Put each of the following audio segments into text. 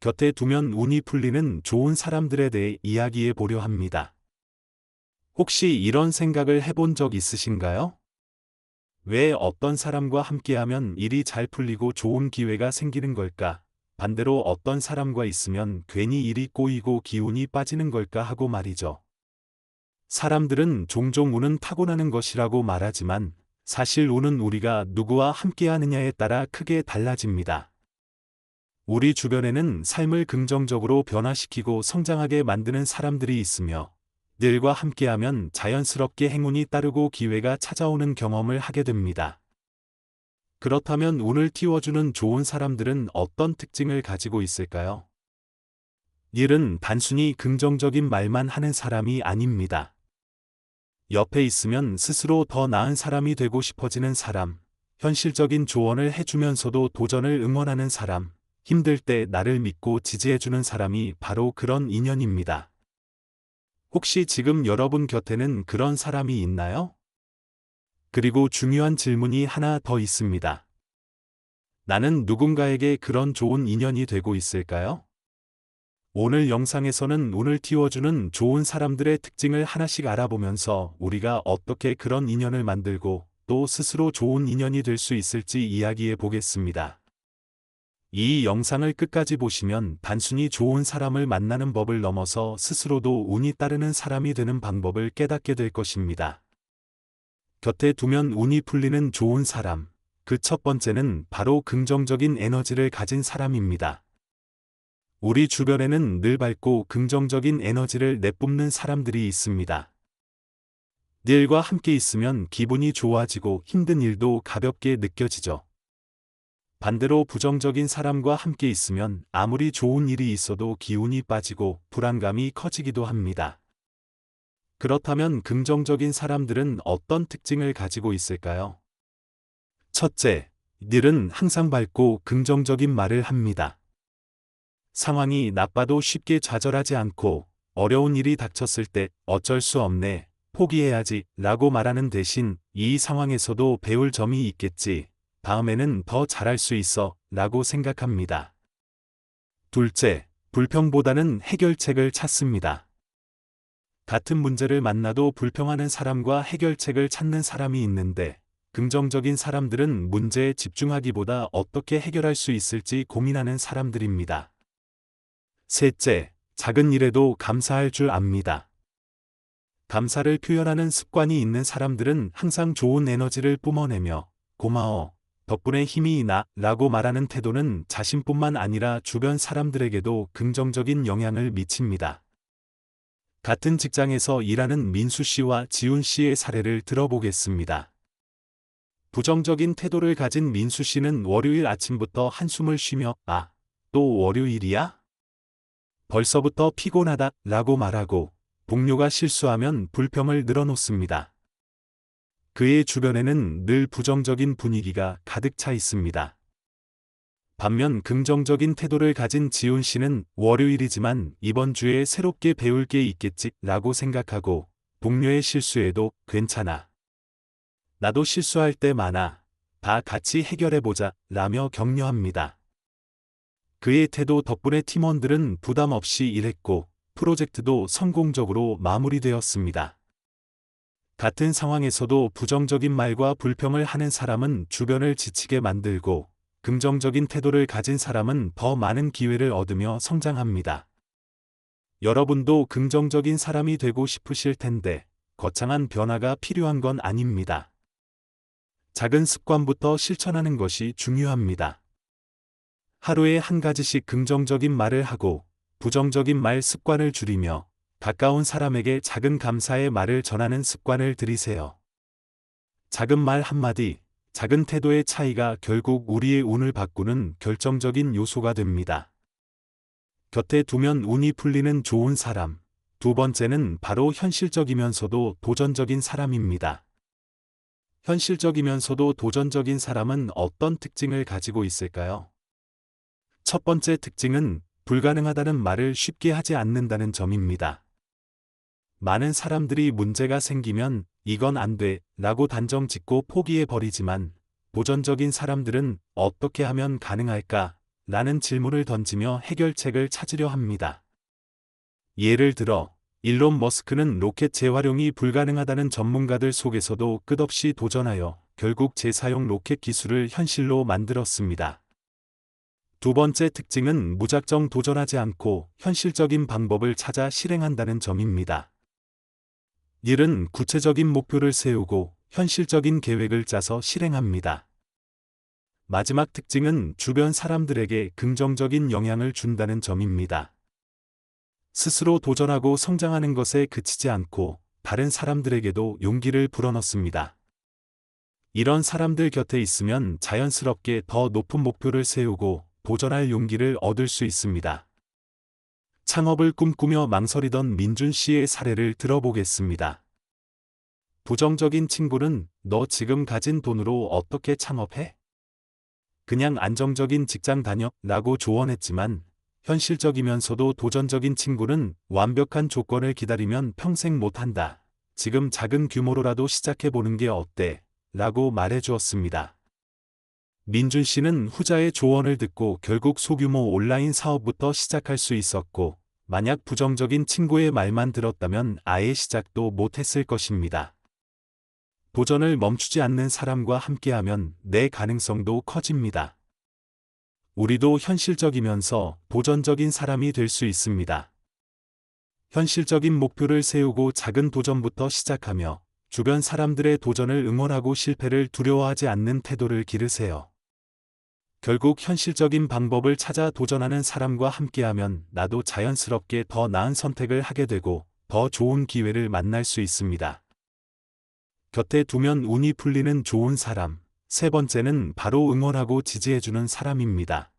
곁에 두면 운이 풀리는 좋은 사람들에 대해 이야기해 보려 합니다. 혹시 이런 생각을 해본 적 있으신가요? 왜 어떤 사람과 함께하면 일이 잘 풀리고 좋은 기회가 생기는 걸까? 반대로 어떤 사람과 있으면 괜히 일이 꼬이고 기운이 빠지는 걸까 하고 말이죠. 사람들은 종종 운은 타고나는 것이라고 말하지만 사실 운은 우리가 누구와 함께하느냐에 따라 크게 달라집니다. 우리 주변에는 삶을 긍정적으로 변화시키고 성장하게 만드는 사람들이 있으며 늘과 함께하면 자연스럽게 행운이 따르고 기회가 찾아오는 경험을 하게 됩니다. 그렇다면 운을 띄워주는 좋은 사람들은 어떤 특징을 가지고 있을까요? 늘은 단순히 긍정적인 말만 하는 사람이 아닙니다. 옆에 있으면 스스로 더 나은 사람이 되고 싶어지는 사람, 현실적인 조언을 해주면서도 도전을 응원하는 사람, 힘들 때 나를 믿고 지지해주는 사람이 바로 그런 인연입니다. 혹시 지금 여러분 곁에는 그런 사람이 있나요? 그리고 중요한 질문이 하나 더 있습니다. 나는 누군가에게 그런 좋은 인연이 되고 있을까요? 오늘 영상에서는 운을 띄워주는 좋은 사람들의 특징을 하나씩 알아보면서 우리가 어떻게 그런 인연을 만들고 또 스스로 좋은 인연이 될 수 있을지 이야기해 보겠습니다. 이 영상을 끝까지 보시면 단순히 좋은 사람을 만나는 법을 넘어서 스스로도 운이 따르는 사람이 되는 방법을 깨닫게 될 것입니다. 곁에 두면 운이 풀리는 좋은 사람, 그 첫 번째는 바로 긍정적인 에너지를 가진 사람입니다. 우리 주변에는 늘 밝고 긍정적인 에너지를 내뿜는 사람들이 있습니다. 일과 함께 있으면 기분이 좋아지고 힘든 일도 가볍게 느껴지죠. 반대로 부정적인 사람과 함께 있으면 아무리 좋은 일이 있어도 기운이 빠지고 불안감이 커지기도 합니다. 그렇다면 긍정적인 사람들은 어떤 특징을 가지고 있을까요? 첫째, 늘은 항상 밝고 긍정적인 말을 합니다. 상황이 나빠도 쉽게 좌절하지 않고 어려운 일이 닥쳤을 때 어쩔 수 없네, 포기해야지 라고 말하는 대신 이 상황에서도 배울 점이 있겠지, 다음에는 더 잘할 수 있어 라고 생각합니다. 둘째, 불평보다는 해결책을 찾습니다. 같은 문제를 만나도 불평하는 사람과 해결책을 찾는 사람이 있는데 긍정적인 사람들은 문제에 집중하기보다 어떻게 해결할 수 있을지 고민하는 사람들입니다. 셋째, 작은 일에도 감사할 줄 압니다. 감사를 표현하는 습관이 있는 사람들은 항상 좋은 에너지를 뿜어내며 고마워, 덕분에 힘이 나 라고 말하는 태도는 자신뿐만 아니라 주변 사람들에게도 긍정적인 영향을 미칩니다. 같은 직장에서 일하는 민수 씨와 지훈 씨의 사례를 들어보겠습니다. 부정적인 태도를 가진 민수 씨는 월요일 아침부터 한숨을 쉬며 또 월요일이야? 벌써부터 피곤하다 라고 말하고 동료가 실수하면 불평을 늘어놓습니다. 그의 주변에는 늘 부정적인 분위기가 가득 차 있습니다. 반면 긍정적인 태도를 가진 지훈 씨는 월요일이지만 이번 주에 새롭게 배울 게 있겠지 라고 생각하고 동료의 실수에도 괜찮아, 나도 실수할 때 많아, 다 같이 해결해보자 라며 격려합니다. 그의 태도 덕분에 팀원들은 부담 없이 일했고 프로젝트도 성공적으로 마무리되었습니다. 같은 상황에서도 부정적인 말과 불평을 하는 사람은 주변을 지치게 만들고 긍정적인 태도를 가진 사람은 더 많은 기회를 얻으며 성장합니다. 여러분도 긍정적인 사람이 되고 싶으실 텐데 거창한 변화가 필요한 건 아닙니다. 작은 습관부터 실천하는 것이 중요합니다. 하루에 한 가지씩 긍정적인 말을 하고 부정적인 말 습관을 줄이며 가까운 사람에게 작은 감사의 말을 전하는 습관을 들이세요. 작은 말 한마디, 작은 태도의 차이가 결국 우리의 운을 바꾸는 결정적인 요소가 됩니다. 곁에 두면 운이 풀리는 좋은 사람, 두 번째는 바로 현실적이면서도 도전적인 사람입니다. 현실적이면서도 도전적인 사람은 어떤 특징을 가지고 있을까요? 첫 번째 특징은 불가능하다는 말을 쉽게 하지 않는다는 점입니다. 많은 사람들이 문제가 생기면 이건 안 돼 라고 단정 짓고 포기해 버리지만 도전적인 사람들은 어떻게 하면 가능할까 라는 질문을 던지며 해결책을 찾으려 합니다. 예를 들어, 일론 머스크는 로켓 재활용이 불가능하다는 전문가들 속에서도 끝없이 도전하여 결국 재사용 로켓 기술을 현실로 만들었습니다. 두 번째 특징은 무작정 도전하지 않고 현실적인 방법을 찾아 실행한다는 점입니다. 일은 구체적인 목표를 세우고 현실적인 계획을 짜서 실행합니다. 마지막 특징은 주변 사람들에게 긍정적인 영향을 준다는 점입니다. 스스로 도전하고 성장하는 것에 그치지 않고 다른 사람들에게도 용기를 불어넣습니다. 이런 사람들 곁에 있으면 자연스럽게 더 높은 목표를 세우고 도전할 용기를 얻을 수 있습니다. 창업을 꿈꾸며 망설이던 민준 씨의 사례를 들어보겠습니다. 부정적인 친구는 너 지금 가진 돈으로 어떻게 창업해? 그냥 안정적인 직장 다녀 라고 조언했지만 현실적이면서도 도전적인 친구는 완벽한 조건을 기다리면 평생 못한다. 지금 작은 규모로라도 시작해보는 게 어때? 라고 말해주었습니다. 민준 씨는 후자의 조언을 듣고 결국 소규모 온라인 사업부터 시작할 수 있었고, 만약 부정적인 친구의 말만 들었다면 아예 시작도 못했을 것입니다. 도전을 멈추지 않는 사람과 함께하면 내 가능성도 커집니다. 우리도 현실적이면서 도전적인 사람이 될 수 있습니다. 현실적인 목표를 세우고 작은 도전부터 시작하며 주변 사람들의 도전을 응원하고 실패를 두려워하지 않는 태도를 기르세요. 결국 현실적인 방법을 찾아 도전하는 사람과 함께하면 나도 자연스럽게 더 나은 선택을 하게 되고 더 좋은 기회를 만날 수 있습니다. 곁에 두면 운이 풀리는 좋은 사람. 세 번째는 바로 응원하고 지지해주는 사람입니다.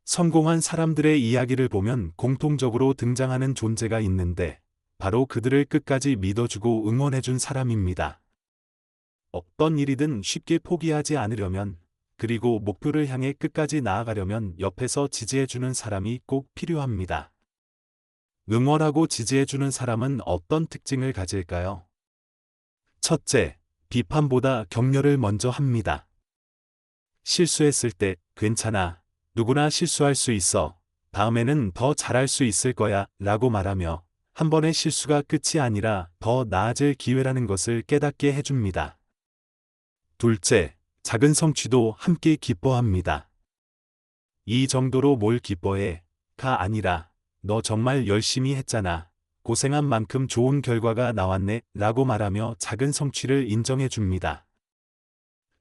성공한 사람들의 이야기를 보면 공통적으로 등장하는 존재가 있는데 바로 그들을 끝까지 믿어주고 응원해준 사람입니다. 어떤 일이든 쉽게 포기하지 않으려면, 그리고 목표를 향해 끝까지 나아가려면 옆에서 지지해주는 사람이 꼭 필요합니다. 응원하고 지지해주는 사람은 어떤 특징을 가질까요? 첫째, 비판보다 격려를 먼저 합니다. 실수했을 때 괜찮아, 누구나 실수할 수 있어, 다음에는 더 잘할 수 있을 거야 라고 말하며 한 번의 실수가 끝이 아니라 더 나아질 기회라는 것을 깨닫게 해줍니다. 둘째, 작은 성취도 함께 기뻐합니다. 이 정도로 뭘 기뻐해? 가 아니라 너 정말 열심히 했잖아. 고생한 만큼 좋은 결과가 나왔네 라고 말하며 작은 성취를 인정해 줍니다.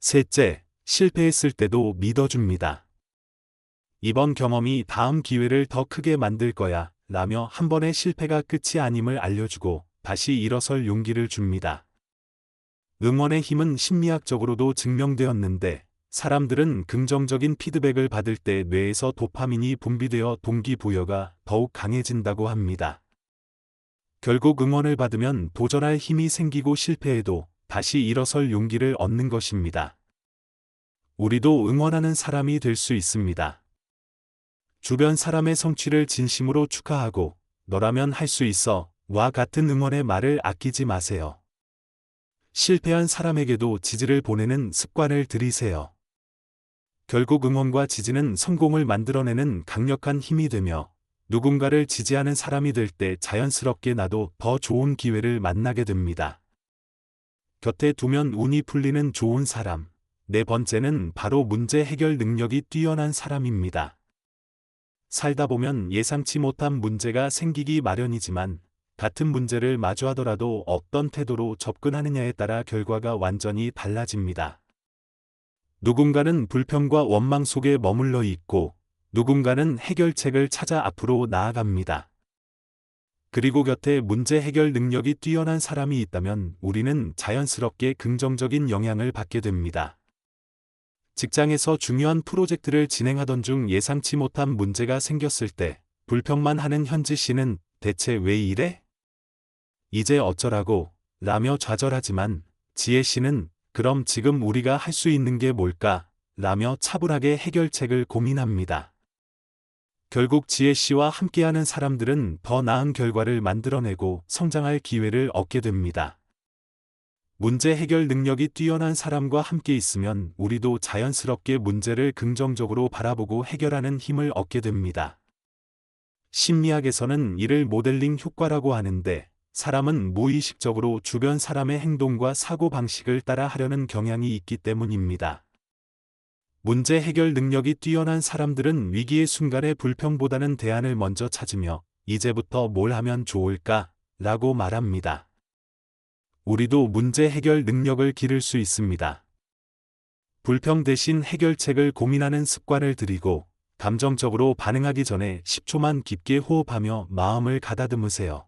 셋째, 실패했을 때도 믿어줍니다. 이번 경험이 다음 기회를 더 크게 만들 거야 라며 한 번의 실패가 끝이 아님을 알려주고 다시 일어설 용기를 줍니다. 응원의 힘은 심리학적으로도 증명되었는데 사람들은 긍정적인 피드백을 받을 때 뇌에서 도파민이 분비되어 동기부여가 더욱 강해진다고 합니다. 결국 응원을 받으면 도전할 힘이 생기고 실패해도 다시 일어설 용기를 얻는 것입니다. 우리도 응원하는 사람이 될 수 있습니다. 주변 사람의 성취를 진심으로 축하하고 너라면 할 수 있어 와 같은 응원의 말을 아끼지 마세요. 실패한 사람에게도 지지를 보내는 습관을 들이세요. 결국 응원과 지지는 성공을 만들어내는 강력한 힘이 되며 누군가를 지지하는 사람이 될 때 자연스럽게 나도 더 좋은 기회를 만나게 됩니다. 곁에 두면 운이 풀리는 좋은 사람. 네 번째는 바로 문제 해결 능력이 뛰어난 사람입니다. 살다 보면 예상치 못한 문제가 생기기 마련이지만 같은 문제를 마주하더라도 어떤 태도로 접근하느냐에 따라 결과가 완전히 달라집니다. 누군가는 불평과 원망 속에 머물러 있고 누군가는 해결책을 찾아 앞으로 나아갑니다. 그리고 곁에 문제 해결 능력이 뛰어난 사람이 있다면 우리는 자연스럽게 긍정적인 영향을 받게 됩니다. 직장에서 중요한 프로젝트를 진행하던 중 예상치 못한 문제가 생겼을 때 불평만 하는 현지 씨는 대체 왜 이래? 이제 어쩌라고? 라며 좌절하지만 지혜 씨는 그럼 지금 우리가 할 수 있는 게 뭘까? 라며 차분하게 해결책을 고민합니다. 결국 지혜 씨와 함께하는 사람들은 더 나은 결과를 만들어내고 성장할 기회를 얻게 됩니다. 문제 해결 능력이 뛰어난 사람과 함께 있으면 우리도 자연스럽게 문제를 긍정적으로 바라보고 해결하는 힘을 얻게 됩니다. 심리학에서는 이를 모델링 효과라고 하는데, 사람은 무의식적으로 주변 사람의 행동과 사고 방식을 따라 하려는 경향이 있기 때문입니다. 문제 해결 능력이 뛰어난 사람들은 위기의 순간에 불평보다는 대안을 먼저 찾으며 이제부터 뭘 하면 좋을까? 라고 말합니다. 우리도 문제 해결 능력을 기를 수 있습니다. 불평 대신 해결책을 고민하는 습관을 들이고 감정적으로 반응하기 전에 10초만 깊게 호흡하며 마음을 가다듬으세요.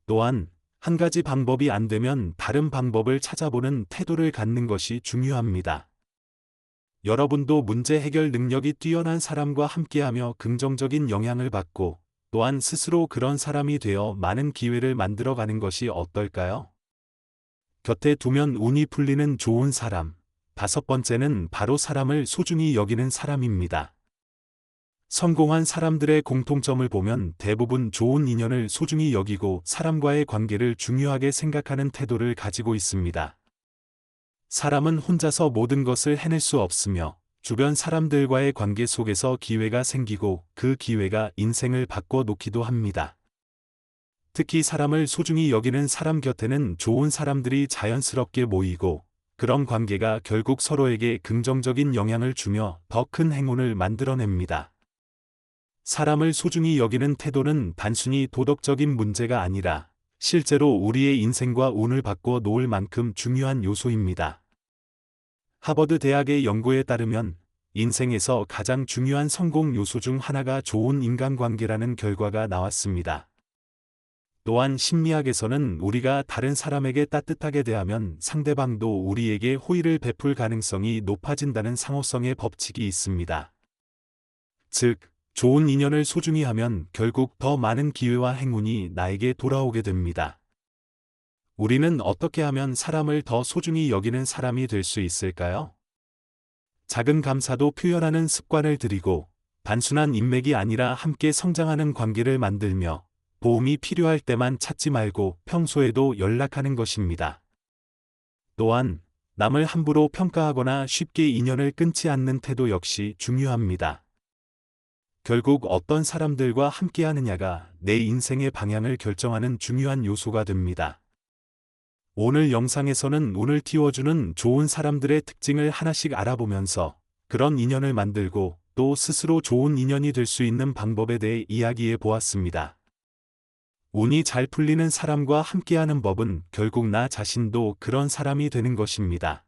또한 한 가지 방법이 안 되면 다른 방법을 찾아보는 태도를 갖는 것이 중요합니다. 여러분도 문제 해결 능력이 뛰어난 사람과 함께하며 긍정적인 영향을 받고 또한 스스로 그런 사람이 되어 많은 기회를 만들어가는 것이 어떨까요? 곁에 두면 운이 풀리는 좋은 사람. 5번째는 바로 사람을 소중히 여기는 사람입니다. 성공한 사람들의 공통점을 보면 대부분 좋은 인연을 소중히 여기고 사람과의 관계를 중요하게 생각하는 태도를 가지고 있습니다. 사람은 혼자서 모든 것을 해낼 수 없으며 주변 사람들과의 관계 속에서 기회가 생기고 그 기회가 인생을 바꿔놓기도 합니다. 특히 사람을 소중히 여기는 사람 곁에는 좋은 사람들이 자연스럽게 모이고 그런 관계가 결국 서로에게 긍정적인 영향을 주며 더 큰 행운을 만들어냅니다. 사람을 소중히 여기는 태도는 단순히 도덕적인 문제가 아니라 실제로 우리의 인생과 운을 바꿔 놓을 만큼 중요한 요소입니다. 하버드 대학의 연구에 따르면 인생에서 가장 중요한 성공 요소 중 하나가 좋은 인간관계라는 결과가 나왔습니다. 또한 심리학에서는 우리가 다른 사람에게 따뜻하게 대하면 상대방도 우리에게 호의를 베풀 가능성이 높아진다는 상호성의 법칙이 있습니다. 즉, 좋은 인연을 소중히 하면 결국 더 많은 기회와 행운이 나에게 돌아오게 됩니다. 우리는 어떻게 하면 사람을 더 소중히 여기는 사람이 될 수 있을까요? 작은 감사도 표현하는 습관을 들이고 단순한 인맥이 아니라 함께 성장하는 관계를 만들며 도움이 필요할 때만 찾지 말고 평소에도 연락하는 것입니다. 또한 남을 함부로 평가하거나 쉽게 인연을 끊지 않는 태도 역시 중요합니다. 결국 어떤 사람들과 함께하느냐가 내 인생의 방향을 결정하는 중요한 요소가 됩니다. 오늘 영상에서는 운을 띄워주는 좋은 사람들의 특징을 하나씩 알아보면서 그런 인연을 만들고 또 스스로 좋은 인연이 될 수 있는 방법에 대해 이야기해 보았습니다. 운이 잘 풀리는 사람과 함께하는 법은 결국 나 자신도 그런 사람이 되는 것입니다.